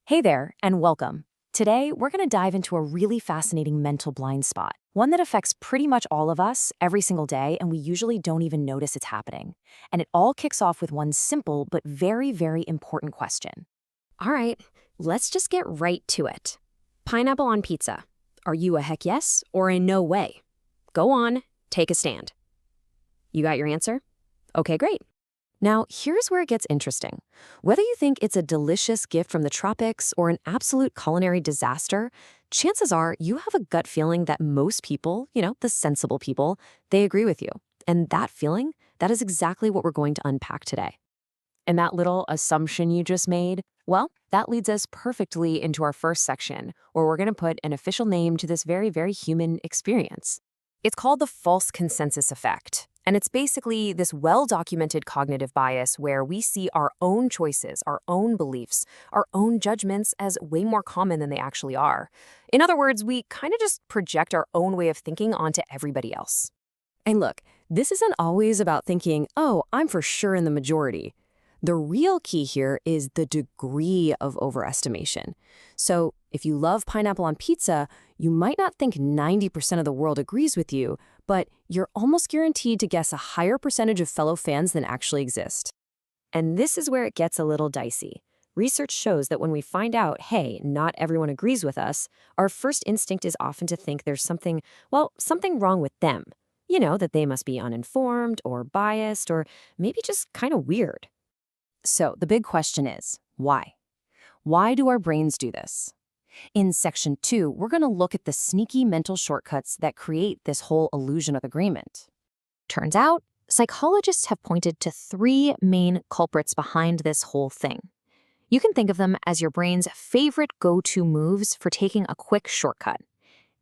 Hey there, and welcome. Today, we're going to dive into a really fascinating mental blind spot, one that affects pretty much all of us every single day, and we usually don't even notice it's happening. And it all kicks off with one simple but very, very important question. All right, let's just get right to it. Pineapple on pizza. Are you a heck yes or a no way? Go on, take a stand. You got your answer? Okay, great. Now, here's where it gets interesting. Whether you think it's a delicious gift from the tropics or an absolute culinary disaster, chances are you have a gut feeling that most people, the sensible people, they agree with you. And that feeling, that is exactly what we're going to unpack today. And that little assumption you just made, well, that leads us perfectly into our first section, where we're going to put an official name to this very, very human experience. It's called the false consensus effect. And it's basically this well-documented cognitive bias where we see our own choices, our own beliefs, our own judgments as way more common than they actually are. In other words, we kind of just project our own way of thinking onto everybody else. And look, this isn't always about thinking, oh, I'm for sure in the majority. The real key here is the degree of overestimation. So if you love pineapple on pizza, you might not think 90% of the world agrees with you, but you're almost guaranteed to guess a higher percentage of fellow fans than actually exist. And this is where it gets a little dicey. Research shows that when we find out, hey, not everyone agrees with us, our first instinct is often to think there's something wrong with them. That they must be uninformed or biased or maybe just kind of weird. So the big question is, why? Why do our brains do this? In Section 2, we're going to look at the sneaky mental shortcuts that create this whole illusion of agreement. Turns out, psychologists have pointed to three main culprits behind this whole thing. You can think of them as your brain's favorite go-to moves for taking a quick shortcut: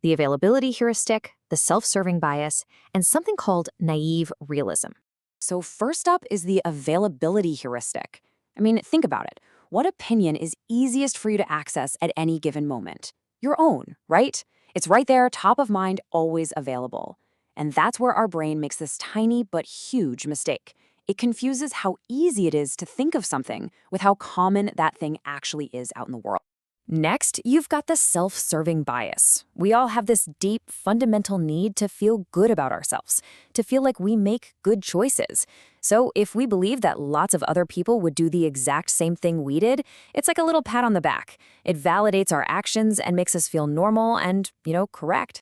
the availability heuristic, the self-serving bias, and something called naive realism. So first up is the availability heuristic. Think about it. What opinion is easiest for you to access at any given moment? Your own, right? It's right there, top of mind, always available. And that's where our brain makes this tiny but huge mistake. It confuses how easy it is to think of something with how common that thing actually is out in the world. Next, you've got the self-serving bias. We all have this deep, fundamental need to feel good about ourselves, to feel like we make good choices. So if we believe that lots of other people would do the exact same thing we did, it's like a little pat on the back. It validates our actions and makes us feel normal and, correct.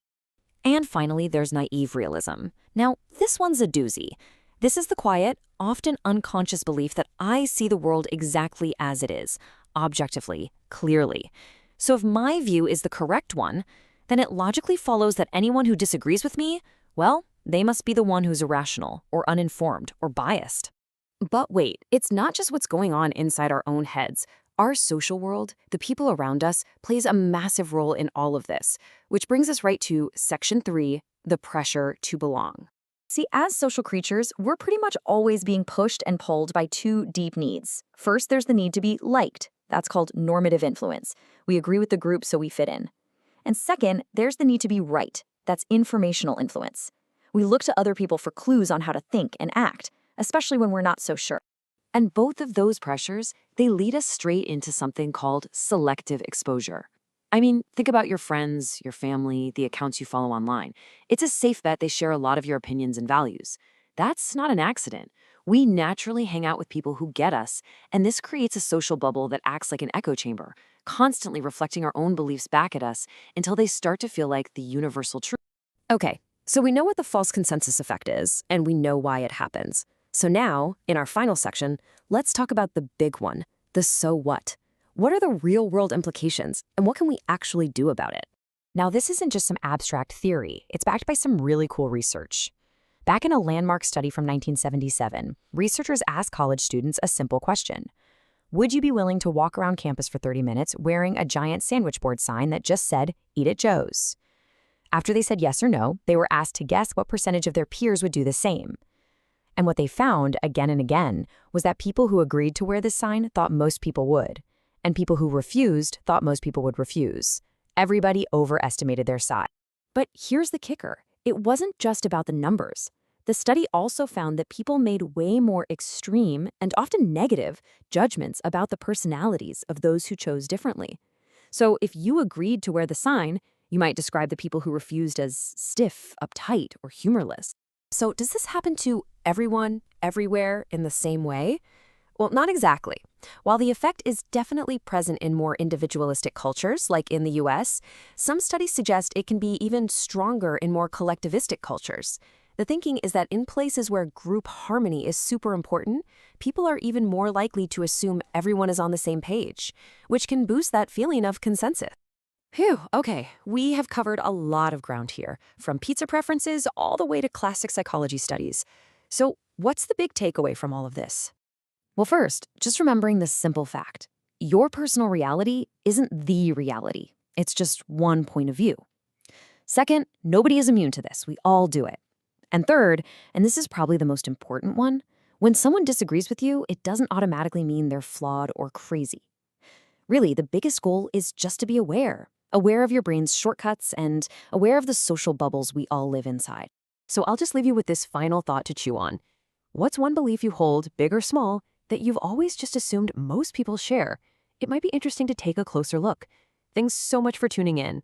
And finally, there's naive realism. Now, this one's a doozy. This is the quiet, often unconscious belief that I see the world exactly as it is, objectively, clearly. So if my view is the correct one, then it logically follows that anyone who disagrees with me, well, they must be the one who's irrational or uninformed or biased. But wait, it's not just what's going on inside our own heads. Our social world, the people around us, plays a massive role in all of this, which brings us right to Section 3, the pressure to belong. See, as social creatures, we're pretty much always being pushed and pulled by two deep needs. First, there's the need to be liked. That's called normative influence. We agree with the group, so we fit in. And second, there's the need to be right. That's informational influence. We look to other people for clues on how to think and act, especially when we're not so sure. And both of those pressures, they lead us straight into something called selective exposure. Think about your friends, your family, the accounts you follow online. It's a safe bet they share a lot of your opinions and values. That's not an accident. We naturally hang out with people who get us, and this creates a social bubble that acts like an echo chamber, constantly reflecting our own beliefs back at us until they start to feel like the universal truth. Okay, so we know what the false consensus effect is, and we know why it happens. So now, in our final section, let's talk about the big one, the so what. What are the real-world implications, and what can we actually do about it? Now, this isn't just some abstract theory. It's backed by some really cool research. Back in a landmark study from 1977, researchers asked college students a simple question. Would you be willing to walk around campus for 30 minutes wearing a giant sandwich board sign that just said, "Eat at Joe's"? After they said yes or no, they were asked to guess what percentage of their peers would do the same. And what they found, again and again, was that people who agreed to wear this sign thought most people would. And people who refused thought most people would refuse. Everybody overestimated their size. But here's the kicker. It wasn't just about the numbers. The study also found that people made way more extreme and often negative judgments about the personalities of those who chose differently. So if you agreed to wear the sign, you might describe the people who refused as stiff, uptight, or humorless. So does this happen to everyone, everywhere, in the same way? Well, not exactly. While the effect is definitely present in more individualistic cultures, like in the US, some studies suggest it can be even stronger in more collectivistic cultures. The thinking is that in places where group harmony is super important, people are even more likely to assume everyone is on the same page, which can boost that feeling of consensus. Phew, okay, we have covered a lot of ground here, from pizza preferences all the way to classic psychology studies. So, what's the big takeaway from all of this? Well, first, just remembering this simple fact. Your personal reality isn't the reality. It's just one point of view. Second, nobody is immune to this. We all do it. And third, and this is probably the most important one, when someone disagrees with you, it doesn't automatically mean they're flawed or crazy. Really, the biggest goal is just to be aware of your brain's shortcuts and aware of the social bubbles we all live inside. So I'll just leave you with this final thought to chew on. What's one belief you hold, big or small, that you've always just assumed most people share? It might be interesting to take a closer look. Thanks so much for tuning in.